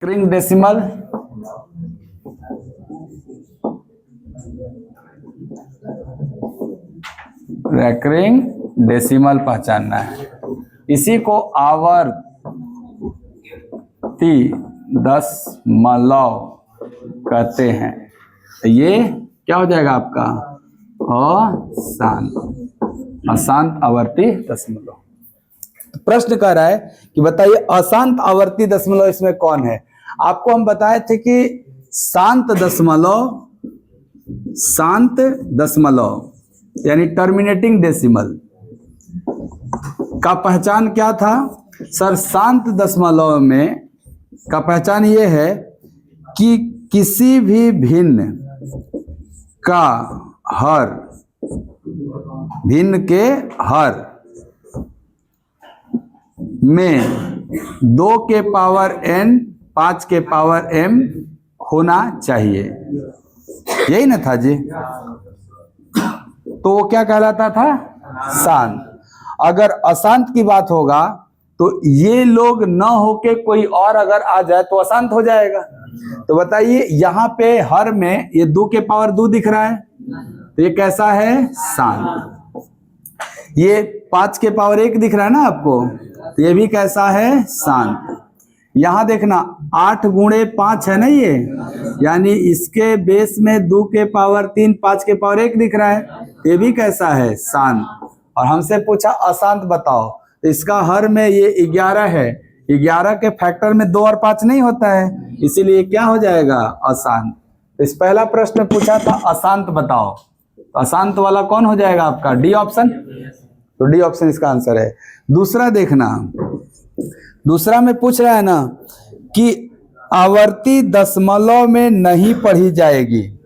Recurring decimal पहचानना है। इसी को आवर्ती दशमलव कहते हैं। ये क्या हो जाएगा आपका अशांत आवर्ती दशमलव। प्रश्न कह रहा है कि बताइए अशांत आवर्ती दशमलव इसमें कौन है। आपको हम बताए थे कि शांत दशमलव यानी टर्मिनेटिंग डेसिमल का पहचान क्या था सर। शांत दशमलव में का पहचान ये है कि किसी भी भिन्न का हर भिन्न के हर में 2 के पावर n 5 के पावर m होना चाहिए। यही ना था जी। तो वो क्या कहलाता था शांत। अगर अशांत की बात होगा तो ये लोग न होके कोई और अगर आ जाए तो अशांत हो जाएगा। तो बताइए यहाँ पे हर में ये 2 के पावर 2 दिख रहा है तो ये कैसा है शांत। ये 5 के पावर 1 दिख रहा है ना आपको तो ये भी कैसा है शांत। यहां देखना 8 गुणे 5 है ना ये, यानी इसके बेस में 2 के पावर 3 5 के पावर 1 दिख रहा है ये भी कैसा है शांत। और हमसे पूछा अशांत बताओ तो इसका हर में ये 11 है। 11 के फैक्टर में 2 और 5 नहीं होता है इसीलिए क्या हो जाएगा अशांत। इस पहला प्रश्न पूछा था अशांत बताओ तो अशांत वाला कौन हो जाएगा आपका डी ऑप्शन। तो डी ऑप्शन इसका आंसर है। दूसरा देखना, दूसरा में पूछ रहा है ना कि आवर्ती दशमलव में नहीं पढ़ी जाएगी।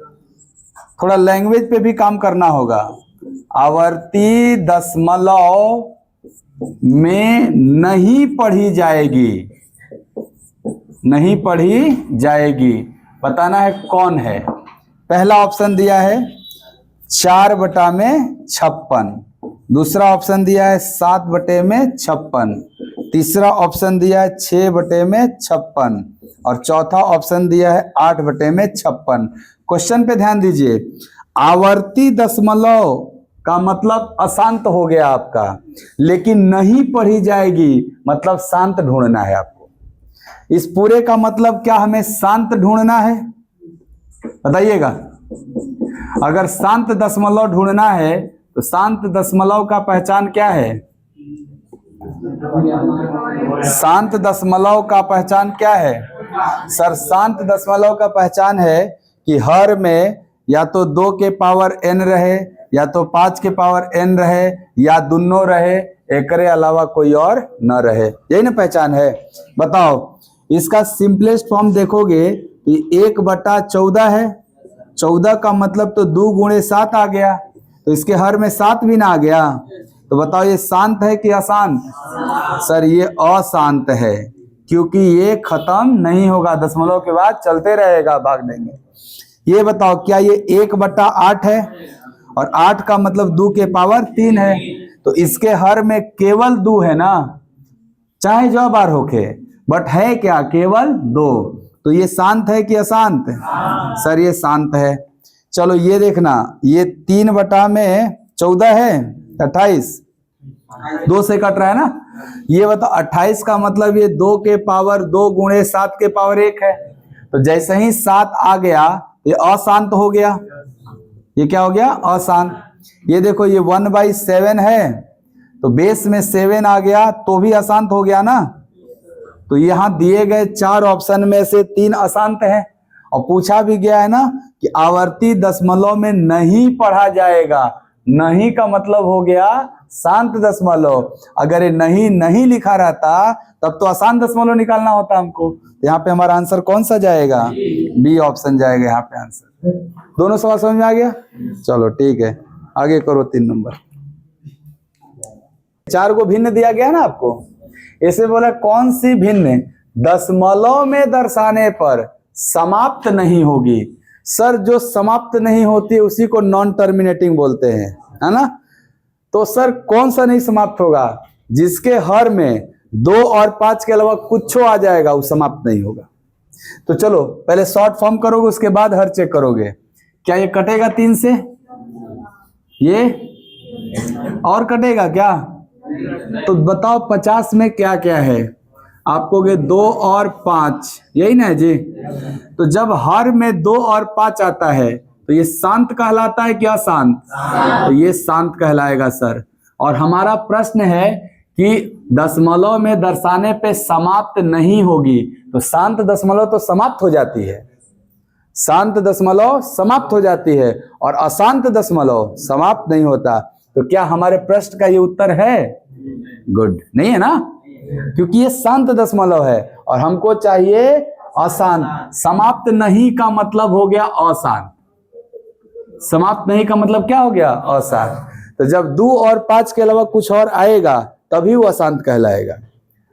थोड़ा लैंग्वेज पे भी काम करना होगा। आवर्ती दशमलव में नहीं पढ़ी जाएगी बताना है कौन है। पहला ऑप्शन दिया है 4/56, दूसरा ऑप्शन दिया है 7/56, तीसरा ऑप्शन दिया है 6/56 और चौथा ऑप्शन दिया है 8/56। क्वेश्चन पे ध्यान दीजिए। आवर्ती दशमलव का मतलब अशांत हो गया आपका, लेकिन नहीं पढ़ी जाएगी मतलब शांत ढूंढना है आपको। इस पूरे का मतलब क्या हमें शांत ढूंढना है बताइएगा। अगर शांत दशमलव ढूंढना है तो शांत दशमलव का पहचान क्या है। शांत दशमलव का पहचान क्या है सर। शांत दशमलव का पहचान है कि हर में या तो 2 के पावर n रहे या तो 5 के पावर n रहे या दोनों रहे, एकरे अलावा कोई और न रहे। यही ना पहचान है। बताओ इसका सिंपलेस्ट फॉर्म देखोगे कि 1/14 है। 14 का मतलब तो 2 गुणे 7 आ गया तो इसके हर में 7 भी ना आ गया। तो बताओ ये शांत है कि अशांत। सर ये अशांत है क्योंकि ये खत्म नहीं होगा, दशमलव के बाद चलते रहेगा, भाग देंगे। ये बताओ क्या ये 1/8 है और 8 का मतलब 2 के पावर 3 है तो इसके हर में केवल 2 है ना, चाहे जो बार होके, बट है क्या केवल 2। तो ये शांत है कि अशांत। सर ये शांत है। चलो ये देखना, ये 3/14 है 28, 2 से कट रहा है ना। ये बताओ 28 का मतलब ये 2 के पावर 2 गुणे 7 के पावर 1 है। तो जैसे ही 7 आ गया ये अशांत हो गया। ये क्या हो गया अशांत। ये देखो ये 1/7 है तो बेस में 7 आ गया तो भी अशांत हो गया ना। तो यहां दिए गए 4 ऑप्शन में से 3 अशांत है। और पूछा भी गया है ना कि आवर्ती दशमलव में नहीं पढ़ा जाएगा। नहीं का मतलब हो गया शांत दशमलव। अगर ये नहीं लिखा रहता तब तो अशांत दशमलव निकालना होता हमको। यहाँ पे हमारा आंसर कौन सा जाएगा बी ऑप्शन जाएगा यहाँ पे आंसर। दोनों सवाल समझ में आ गया। चलो ठीक है आगे करो 3 नंबर। 4 को भिन्न दिया गया ना आपको। ऐसे बोला कौन सी भिन्न दशमलव में दर्शाने पर समाप्त नहीं होगी। सर जो समाप्त नहीं होती उसी को नॉन टर्मिनेटिंग बोलते हैं, है ना। तो सर कौन सा नहीं समाप्त होगा जिसके हर में 2 और 5 के अलावा कुछ आ जाएगा वो समाप्त नहीं होगा। तो चलो पहले शॉर्ट फॉर्म करोगे, उसके बाद हर चेक करोगे। क्या ये कटेगा 3 से? ये और कटेगा क्या? तो बताओ 50 में क्या क्या है? आप कहोगे 2 और 5, यही ना है जी। तो जब हर में 2 और 5 आता है तो ये शांत कहलाता है क्या अशांत? तो ये शांत कहलाएगा सर। और हमारा प्रश्न है कि दशमलव में दर्शाने पे समाप्त नहीं होगी, तो शांत दशमलव तो समाप्त हो जाती है, शांत दशमलव समाप्त हो जाती है, और अशांत दशमलव समाप्त नहीं होता। तो क्या हमारे प्रश्न का ये उत्तर है? गुड, नहीं है ना, क्योंकि ये शांत दशमलव है और हमको चाहिए अशांत। समाप्त नहीं का मतलब हो गया अशांत, समाप्त नहीं का मतलब क्या हो गया? अशांत। तो जब 2 और 5 के अलावा कुछ और आएगा तभी वो अशांत कहलाएगा।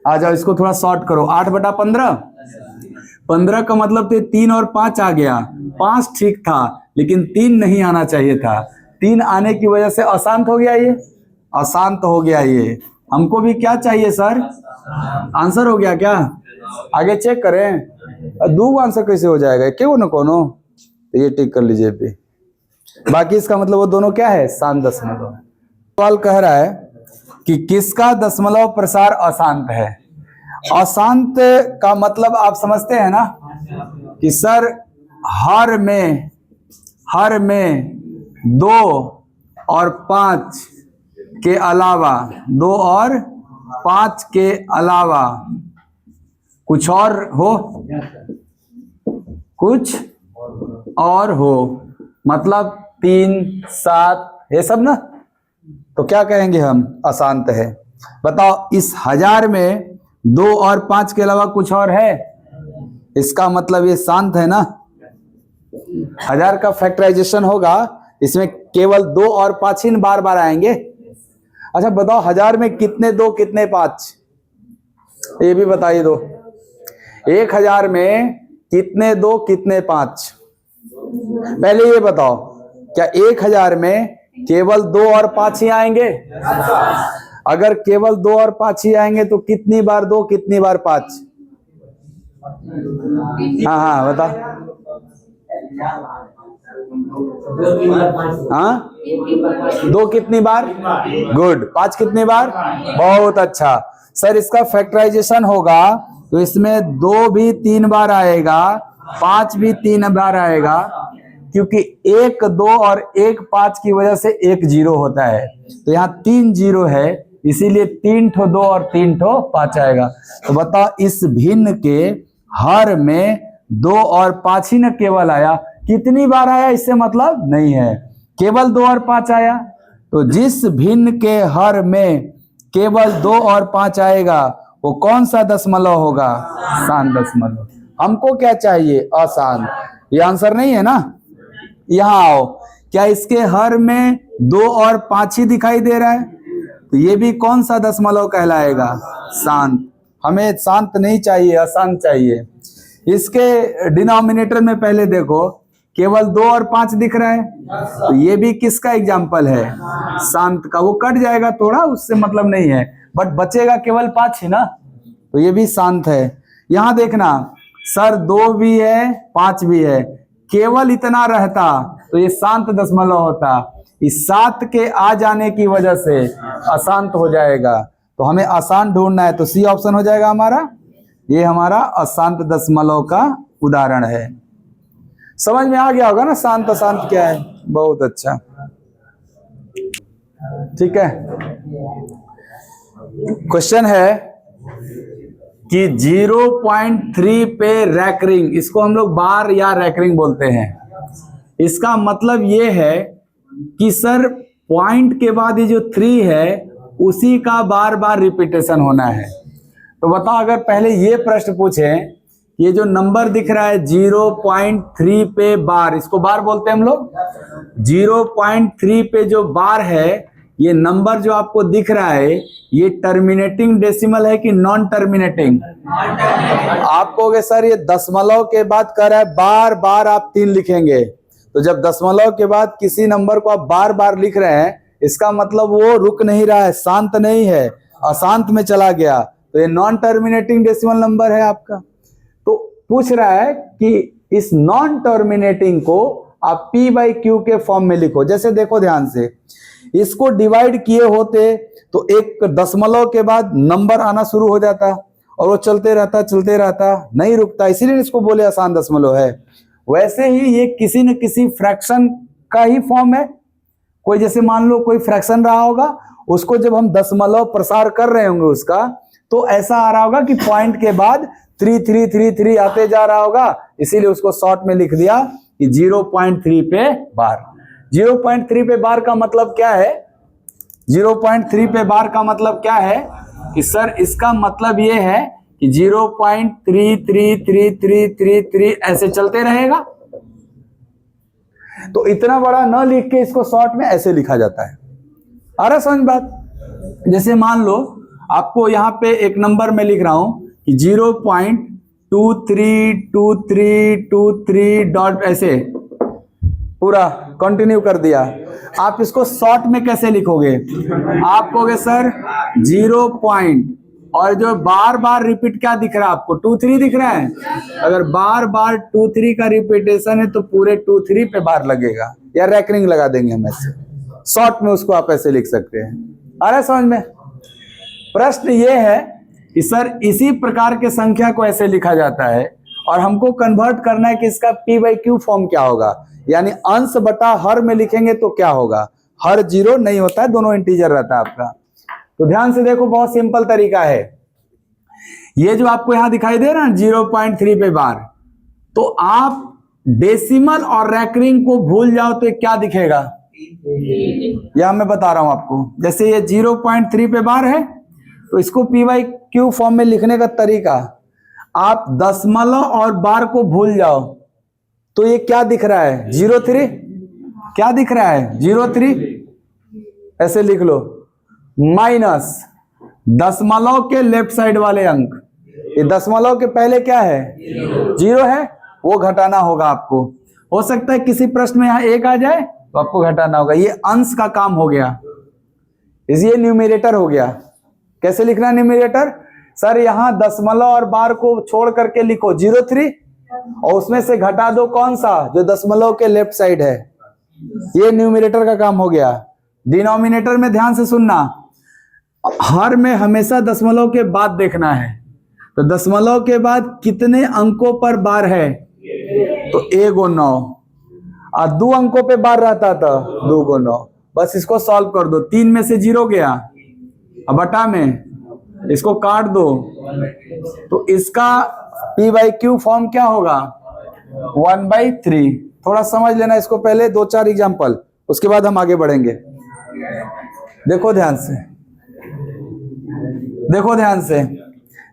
आ जाओ इसको थोड़ा शॉर्ट करो। 8/15, 15 का मतलब तो 3 और 5 आ गया। 5 ठीक था लेकिन 3 नहीं आना चाहिए था, 3 आने की वजह से अशांत हो गया, ये अशांत हो गया। ये हमको भी क्या चाहिए सर? आंसर हो गया क्या? आगे चेक करें। दो आंसर कैसे हो जाएगा? क्यों न कोनो, तो ये टिक कर लीजिए पे। बाकी इसका मतलब वो दोनों क्या है? शांत दशमलव। सवाल कह रहा है कि किसका दशमलव प्रसार अशांत है? अशांत का मतलब आप समझते हैं ना कि सर हर में 2 और 5 के अलावा, 2 और 5 के अलावा कुछ और हो, कुछ और हो, मतलब 3, 7 ये सब ना, तो क्या कहेंगे हम? अशांत है। बताओ इस 1000 में 2 और 5 के अलावा कुछ और है, इसका मतलब ये शांत है ना। 1000 का फैक्टराइजेशन होगा, इसमें केवल 2 और 5 ही बार बार आएंगे। अच्छा बताओ 1000 में कितने 2 कितने 5, ये भी बताइए। दो 1000 में कितने 2 कितने 5? पहले ये बताओ, क्या 1000 में केवल 2 और 5 ही आएंगे? अगर केवल 2 और 5 ही आएंगे तो कितनी बार 2 कितनी बार 5? हाँ बता। हाँ 2 कितनी बार? गुड। 5 कितनी बार? बहुत अच्छा सर। इसका फैक्टराइजेशन होगा तो इसमें 2 भी 3 बार आएगा, 5 भी 3 बार आएगा, क्योंकि 1 2 और 1 5 की वजह से 1 0 होता है, तो यहाँ 3 0 है, इसीलिए 3 ठो 2 और 3 ठो 5 आएगा। तो बताओ इस भिन्न के हर में 2 और 5 ही न केवल आया, कितनी बार आया इससे मतलब नहीं है, केवल 2 और 5 आया। तो जिस भिन्न के हर में केवल 2 और 5 आएगा वो कौन सा दशमलव होगा? शांत दशमलव। हमको क्या चाहिए? अशांत। ये आंसर नहीं है ना। यहां आओ, क्या इसके हर में 2 और 5 ही दिखाई दे रहा है? तो ये भी कौन सा दशमलव कहलाएगा? शांत। हमें शांत नहीं चाहिए, अशांत चाहिए। इसके डिनोमिनेटर में पहले देखो, केवल 2 और 5 दिख रहा है, तो ये भी किसका एग्जाम्पल है? शांत का। वो कट जाएगा थोड़ा, उससे मतलब नहीं है, बट बचेगा केवल 5 ही ना, तो ये भी शांत है। यहां देखना सर 2 भी है 5 भी है, केवल इतना रहता तो ये शांत दशमलव होता, इस 7 के आ जाने की वजह से अशांत हो जाएगा। तो हमें अशांत ढूंढना है, तो सी ऑप्शन हो जाएगा हमारा। ये हमारा अशांत दशमलव का उदाहरण है। समझ में आ गया होगा ना शांत अशांत क्या है? बहुत अच्छा, ठीक है। क्वेश्चन है कि 0.3 पे रैकरिंग, इसको हम लोग बार या रैकरिंग बोलते हैं। इसका मतलब ये है कि सर पॉइंट के बाद ये जो 3 है उसी का बार बार रिपीटेशन होना है। तो बताओ अगर पहले ये प्रश्न पूछे, ये जो नंबर दिख रहा है 0.3 पे बार, इसको बार बोलते हैं हम लोग। 0.3 पे जो बार है, ये नंबर जो आपको दिख रहा है, ये टर्मिनेटिंग डेसिमल है कि नॉन टर्मिनेटिंग? आप कहोगे सर ये दशमलव के बाद कह रहा है बार बार आप 3 लिखेंगे, तो जब दशमलव के बाद किसी नंबर को आप बार बार लिख रहे हैं, इसका मतलब वो रुक नहीं रहा है, शांत नहीं है, अशांत में चला गया, तो ये नॉन टर्मिनेटिंग डेसिमल नंबर है आपका। तो पूछ रहा है कि इस नॉन टर्मिनेटिंग को आप P बाई क्यू के फॉर्म में लिखो। जैसे देखो ध्यान से, इसको डिवाइड किए होते तो एक दशमलव के बाद नंबर आना शुरू हो जाता और वो चलते रहता नहीं रुकता, इसीलिए इसको बोले आसान दशमलव है। वैसे ही ये किसी न किसी फ्रैक्शन का ही फॉर्म है। कोई जैसे मान लो कोई फ्रैक्शन रहा होगा, उसको जब हम दशमलव प्रसार कर रहे होंगे उसका, तो ऐसा आ रहा होगा कि पॉइंट के बाद 3333 आते जा रहा होगा, इसीलिए उसको शॉर्ट में लिख दिया कि 0.3 पे बार। 0.3 पे बार का मतलब क्या है? 0.3 पे बार का मतलब क्या है कि सर इसका मतलब ये है कि 0.333333 ऐसे चलते रहेगा। तो इतना बड़ा न लिख के इसको शॉर्ट में ऐसे लिखा जाता है। आ रहा समझ बात? जैसे मान लो आपको यहाँ पे एक नंबर में लिख रहा हूं कि 0.232323 डॉट ऐसे पूरा कंटिन्यू कर दिया। आप इसको शॉर्ट में कैसे लिखोगे? आप कहोगे सर 0 और जो बार बार रिपीट क्या दिख रहा है आपको? 23 दिख रहा है। अगर बार बार 23 का रिपीटेशन है तो पूरे 23 पे बार लगेगा, या रैकरिंग लगा देंगे हम ऐसे। शॉर्ट में उसको आप ऐसे लिख सकते हैं। आ रहा है समझ में? प्रश्न ये है कि सर इसी प्रकार के संख्या को ऐसे लिखा जाता है और हमको कन्वर्ट करना है कि इसका P बाई क्यू फॉर्म क्या होगा, यानी अंश बटा हर में लिखेंगे तो क्या होगा? हर 0 नहीं होता है, दोनों इंटीजर रहता है आपका। तो ध्यान से देखो, बहुत सिंपल तरीका है। ये जो आपको यहां दिखाई दे रहा है 0.3 पे बार, तो आप डेसिमल और रैकरिंग को भूल जाओ तो क्या दिखेगा? यह मैं बता रहा हूं आपको। जैसे ये 0.3 पे बार है, तो इसको P बाई क्यू फॉर्म में लिखने का तरीका, आप दशमलव और बार को भूल जाओ तो ये क्या दिख रहा है? 03। क्या दिख रहा है? 03 ऐसे लिख लो, माइनस दशमलव के लेफ्ट साइड वाले अंक। ये दशमलव के पहले क्या है? 0 है, वो घटाना होगा आपको। हो सकता है किसी प्रश्न में यहां 1 आ जाए तो आपको घटाना होगा। ये अंश का काम हो गया, ये न्यूमरेटर हो गया। कैसे लिखना न्यूमरेटर? सर यहां दशमलव और बार को छोड़ करके लिखो 03 और उसमें से घटा दो कौन सा? जो दशमलव के लेफ्ट साइड है। ये न्यूमरेटर का काम हो गया। डिनोमिनेटर में ध्यान से सुनना, हर में हमेशा दशमलव के बाद देखना है। तो दशमलव के बाद कितने अंकों पर बार है? तो 1 और 9, और 2 अंकों पे बार रहता था 2 को 9। बस इसको सॉल्व कर दो। 3 में से 0 गया, अब बटा में इसको काट दो, तो इसका P बाई क्यू फॉर्म क्या होगा? 1/3। थोड़ा समझ लेना इसको पहले, 2-4 एग्जाम्पल, उसके बाद हम आगे बढ़ेंगे। देखो ध्यान से, देखो ध्यान से।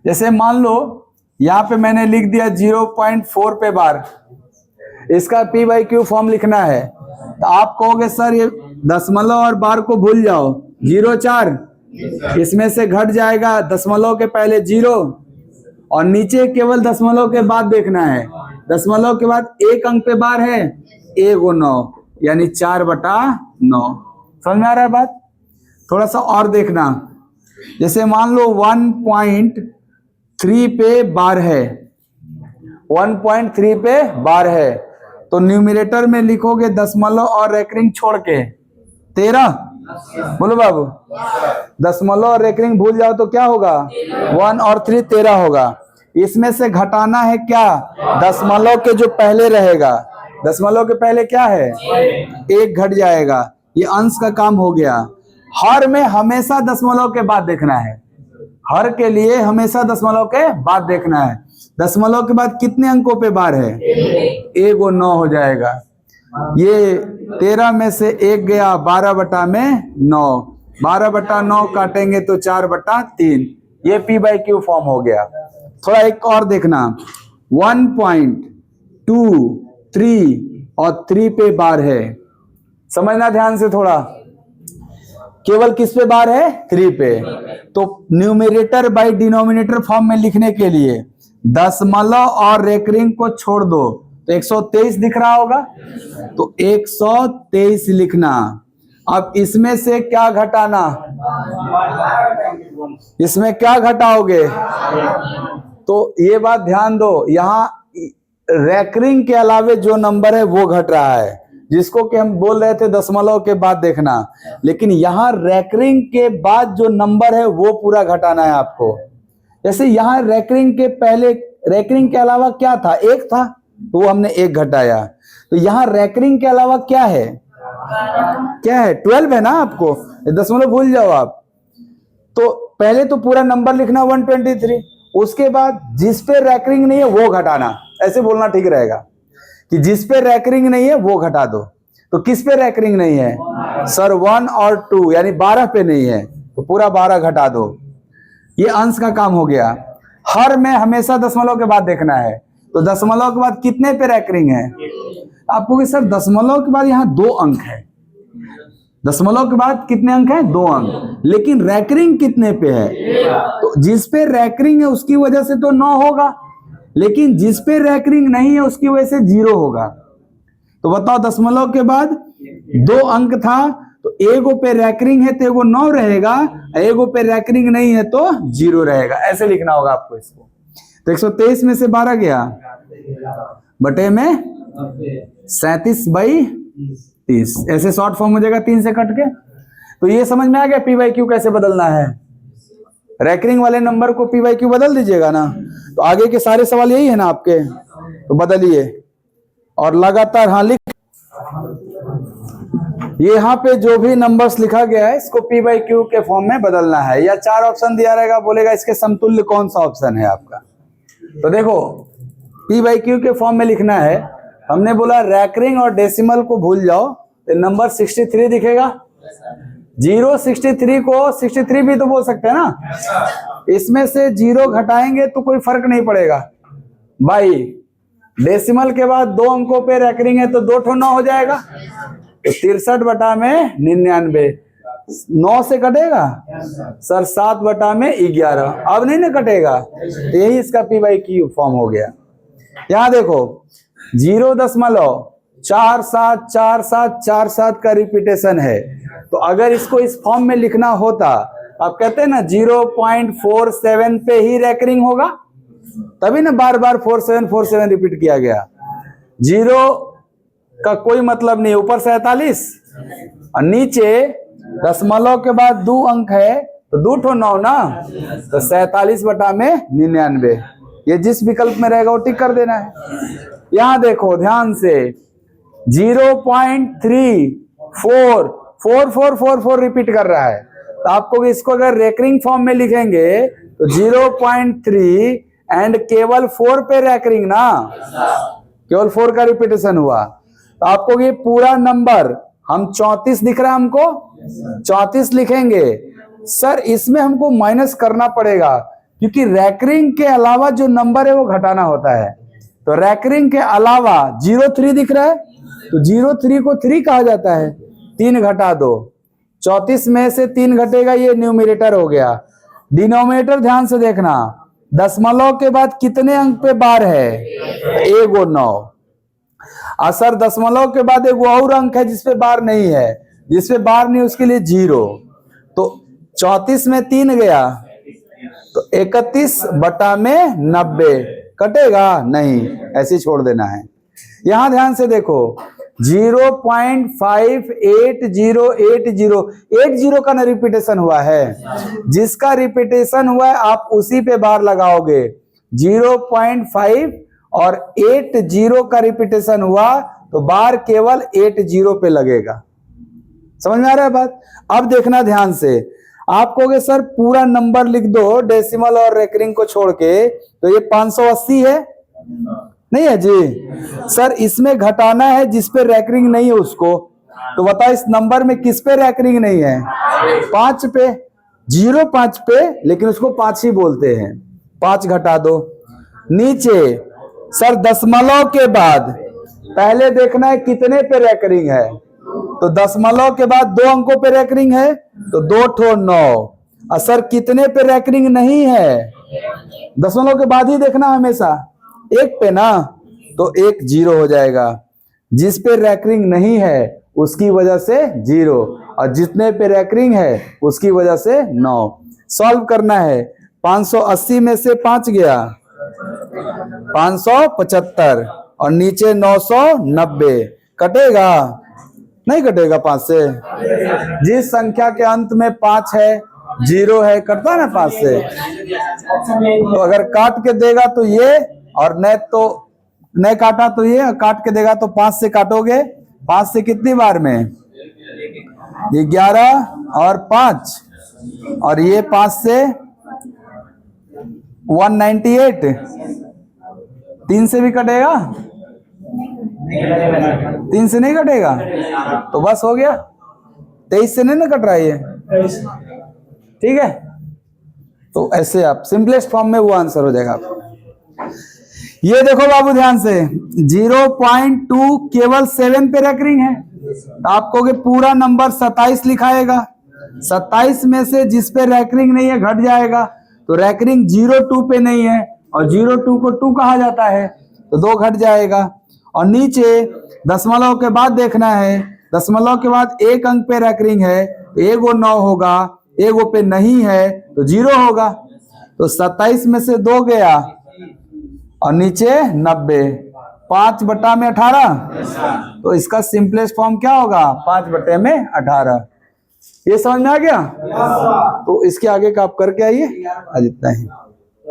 जैसे मान लो यहां पे मैंने लिख दिया 0.4 पे बार, इसका P बाई क्यू फॉर्म लिखना है। तो आप कहोगे सर ये दशमलव और बार को भूल जाओ, 0.4 इसमें से घट जाएगा दशमलव के पहले 0 और नीचे केवल दशमलव के बाद देखना है। दशमलव के बाद 1 अंक पे बार है, 1 और 9, यानी 4/9। समझ में आ रहा है बात? थोड़ा सा और देखना, जैसे मान लो 1.3 पे बार है, 1.3 पे बार है, तो न्यूमरेटर में लिखोगे दशमलव और रैकरिंग छोड़ के 13। बोलो बाबू, दशमलव और रैकरिंग भूल जाओ तो क्या होगा? 1 और 3 13 होगा। इसमें से घटाना है क्या? दशमलव के जो पहले रहेगा। दशमलव के पहले क्या है? 1 घट जाएगा। ये अंश का काम हो गया। हर में हमेशा दशमलव के बाद देखना है। हर के लिए हमेशा दशमलव के बाद देखना है। दशमलव के बाद कितने अंकों पे बार है? 1 और 9 हो जाएगा। ये 13 में से 1 गया, 12/9। 12/9 काटेंगे तो 4/3। ये P बाई क्यू फॉर्म हो गया। थोड़ा एक और देखना, 1.2 3 और 3 पे बार है। समझना ध्यान से थोड़ा, केवल किस पे बार है? 3 पे। तो न्यूमरेटर बाई डिनोमिनेटर फॉर्म में लिखने के लिए दशमलव और रैकरिंग को छोड़ दो तो 123 दिख रहा होगा, तो 123 लिखना। अब इसमें से क्या घटाना? इसमें क्या घटाओगे? तो ये बात ध्यान दो, यहां रैकरिंग के अलावे जो नंबर है वो घट रहा है, जिसको कि हम बोल रहे थे दशमलव के बाद देखना, लेकिन यहाँ रैकरिंग के बाद जो नंबर है वो पूरा घटाना है आपको। जैसे यहाँ रैकरिंग के पहले, रैकरिंग के अलावा क्या था, एक था, तो वो हमने एक घटाया। तो यहाँ रैकरिंग के अलावा क्या है, क्या है, 12 है ना। आपको दशमलव भूल जाओ आप। तो पहले तो पूरा नंबर लिखना 123, उसके बाद जिस पे रैकरिंग नहीं है वो घटाना, ऐसे बोलना ठीक रहेगा कि जिस पे रैकरिंग नहीं है वो घटा दो। तो किस पे रैकरिंग नहीं है सर, 1 और 2, यानी 12 पे नहीं है, तो पूरा 12 घटा दो। ये अंश का काम हो गया। हर में हमेशा दशमलव के बाद देखना है, तो दशमलव के बाद कितने पे रैकरिंग है, आपको कि सर दशमलव के बाद यहाँ 2 अंक है, दशमलव के बाद कितने अंक हैं, 2 अंक, लेकिन रैकरिंग कितने पे है, तो जिस पे रैकरिंग है उसकी वजह से तो 9 होगा, लेकिन जिस पे रैकरिंग नहीं है उसकी वजह से 0 होगा। तो बताओ दशमलव के बाद 2 अंक था, तो एगो पे रैकरिंग है तो एगो 9 रहेगा, एगो पे रैकरिंग नहीं है तो 0 रहेगा। ऐसे लिखना होगा आपको इसको। तो 123 में से 12 गया बटे में 37/30, ऐसे शॉर्ट फॉर्म हो जाएगा 3 से कट के। तो ये समझ में आ गया पी बाई क्यू कैसे बदलना है। रैकरिंग वाले नंबर को पी बाई क्यू बदल दीजिएगा ना, तो आगे के सारे सवाल यही है ना आपके, तो बदलिए और लगातार हाँ लिख। ये यहाँ पे जो भी नंबर्स लिखा गया है इसको पी बाई क्यू के फॉर्म में बदलना है। या 4 ऑप्शन दिया रहेगा, बोलेगा इसके समतुल्य कौन सा ऑप्शन है आपका। तो देखो पी बाई क्यू के फॉर्म में लिखना है। हमने बोला रैकरिंग और डेसिमल को भूल जाओ, तो नंबर 63 दिखेगा। 063 को 63 भी तो बोल सकते हैं ना, इसमें से 0 घटाएंगे तो कोई फर्क नहीं पड़ेगा भाई। डेसिमल के बाद 2 अंकों पे रैकरिंग है तो 2 ठो 9 हो जाएगा, तो 63 बटा में 99, 9 से कटेगा सर 7 बटा में 11, अब नहीं ना कटेगा, तो यही इसका पी बाई क्यू फॉर्म हो गया। यहां देखो 0.47474747 का रिपीटेशन है, तो अगर इसको इस फॉर्म में लिखना होता, आप कहते हैं ना 0.47 पे ही रैकरिंग होगा, तभी ना बार बार 4747 रिपीट किया गया। 0 का कोई मतलब नहीं, ऊपर 47 और नीचे दशमलव के बाद 2 अंक है तो 2 ठो 9 ना, तो 47 बटा में 99, ये जिस विकल्प में रहेगा वो टिक कर देना है। यहां देखो ध्यान से 0.344444 रिपीट कर रहा है, तो आपको इसको अगर रैकरिंग फॉर्म में लिखेंगे तो 0.3 एंड केवल 4 पे रैकरिंग ना, केवल 4 का रिपीटेशन हुआ, तो आपको ये पूरा नंबर हम 34 दिख रहा है हमको, 34 लिखेंगे। सर इसमें हमको माइनस करना पड़ेगा क्योंकि रैकरिंग के अलावा जो नंबर है वो घटाना होता है। तो रैकरिंग के अलावा 03 दिख रहा है, तो 03 को 3 कहा जाता है, 3 घटा दो, 34 में से 3 घटेगा, ये न्यूमरेटर हो गया। डिनोमिनेटर ध्यान से देखना, दशमलव के बाद कितने अंक पे बार है, एगो 9। असर दशमलव के बाद एक और अंक है जिसपे बार नहीं है, जिसपे बार नहीं उसके लिए 0, तो 34 में 3 गया तो 31 बटा में 90, कटेगा नहीं, ऐसे छोड़ देना है। यहां ध्यान से देखो 0.580808 का ना रिपीटेशन हुआ है, जिसका रिपीटेशन हुआ है आप उसी पे बार लगाओगे। 0.5 और 80 का रिपीटेशन हुआ तो बार केवल 80 पे लगेगा। समझ में आ रहा है बात। अब देखना ध्यान से, आप कहोगे सर पूरा नंबर लिख दो डेसिमल और रैकरिंग को छोड़ के, तो ये 580 है, नहीं है जी सर, इसमें घटाना है जिस पे रैकरिंग नहीं है उसको। तो बताओ इस नंबर में किस पे रैकरिंग नहीं है, 5 पे, 0.5 पे, लेकिन उसको 5 ही बोलते हैं, 5 घटा दो। नीचे सर दशमलव के बाद पहले देखना है कितने पे रैकरिंग है, तो दशमलव के बाद 2 अंकों पे रैकरिंग है तो 2 ठो 9। और सर कितने पे रैकरिंग नहीं है, दशमलव के बाद ही देखना हमेशा, 1 पे ना, तो 1 0 हो जाएगा। जिस पे रैकरिंग नहीं है उसकी वजह से 0, और जितने पे रैकरिंग है उसकी वजह से 9। सॉल्व करना है, 580 में से 5 गया 575 और नीचे 990 कटेगा? नहीं कटेगा 5 से। जिस संख्या के अंत में 5 है, 0 है, कटता है ना 5 से। तो अगर काट के देगा तो ये, और नहीं काटा तो ये, काट के देगा तो 5 से काटोगे। 5 से कितनी बार में? 11 और 5, और ये 5 से 198, 3 से भी कटेगा? 3 से नहीं कटेगा तो बस हो गया। 23 से नहीं ना कट रहा है ये, ठीक है। तो ऐसे आप सिंपलेस्ट फॉर्म में वो आंसर हो जाएगा आपको। ये देखो बाबू ध्यान से, 0.2 केवल 7 पे रैकरिंग है। आपको के पूरा नंबर 27 लिखाएगा, 27 में से जिस पे रैकरिंग नहीं है घट जाएगा। तो रैकरिंग 02 पे नहीं है, और 02 को 2 कहा जाता है, तो 2 घट जाएगा। और नीचे दशमलव के बाद देखना है, दशमलव के बाद एक अंक पे रैकरिंग है, तो एगो 9 होगा, एगो पे नहीं है तो 0 होगा। तो 27 में से 2 गया, और नीचे 90, 5/18। तो इसका सिंपलेस्ट फॉर्म क्या होगा? 5/18। ये समझ में आ गया? तो इसके आगे का आप करके आइए, आज इतना ही।